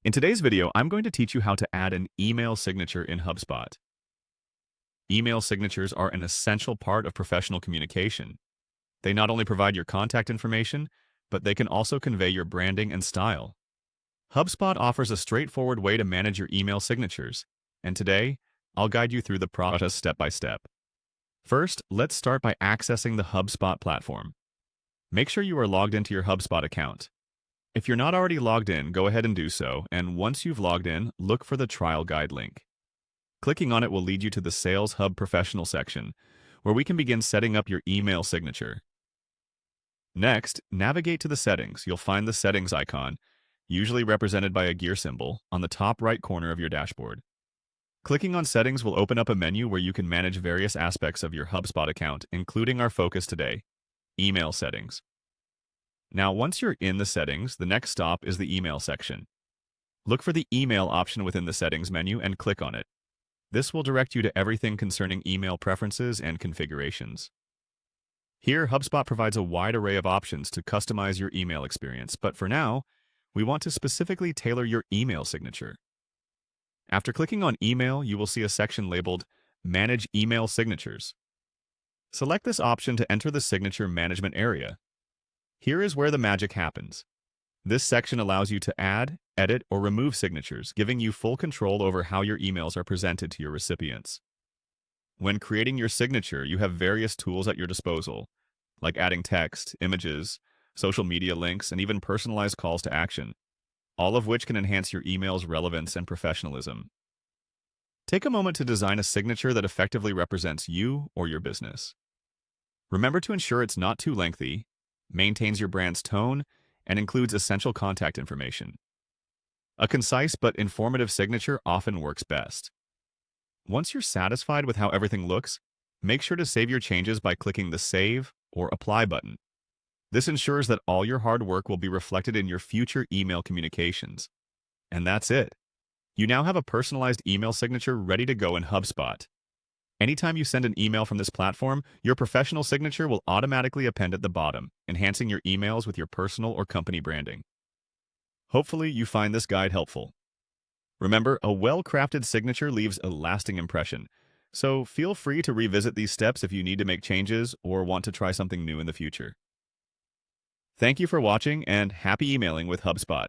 In today's video, I'm going to teach you how to add an email signature in HubSpot. Email signatures are an essential part of professional communication. They not only provide your contact information, but they can also convey your branding and style. HubSpot offers a straightforward way to manage your email signatures, and today, I'll guide you through the process step by step. First, let's start by accessing the HubSpot platform. Make sure you are logged into your HubSpot account. If you're not already logged in, go ahead and do so, and once you've logged in, look for the trial guide link. Clicking on it will lead you to the Sales Hub Professional section, where we can begin setting up your email signature. Next, navigate to the settings. You'll find the settings icon, usually represented by a gear symbol, on the top right corner of your dashboard. Clicking on Settings will open up a menu where you can manage various aspects of your HubSpot account, including our focus today, email settings. Now, once you're in the settings, the next stop is the email section. Look for the email option within the settings menu and click on it. This will direct you to everything concerning email preferences and configurations. Here, HubSpot provides a wide array of options to customize your email experience, but for now, we want to specifically tailor your email signature. After clicking on Email, you will see a section labeled Manage Email Signatures. Select this option to enter the signature management area. Here is where the magic happens. This section allows you to add, edit, or remove signatures, giving you full control over how your emails are presented to your recipients. When creating your signature, you have various tools at your disposal, like adding text, images, social media links, and even personalized calls to action, all of which can enhance your email's relevance and professionalism. Take a moment to design a signature that effectively represents you or your business. Remember to ensure it's not too lengthy, maintains your brand's tone, and includes essential contact information. A concise but informative signature often works best. Once you're satisfied with how everything looks, make sure to save your changes by clicking the Save or Apply button. This ensures that all your hard work will be reflected in your future email communications. And that's it. You now have a personalized email signature ready to go in HubSpot. Anytime you send an email from this platform, your professional signature will automatically append at the bottom, enhancing your emails with your personal or company branding. Hopefully, you find this guide helpful. Remember, a well-crafted signature leaves a lasting impression, so feel free to revisit these steps if you need to make changes or want to try something new in the future. Thank you for watching, and happy emailing with HubSpot.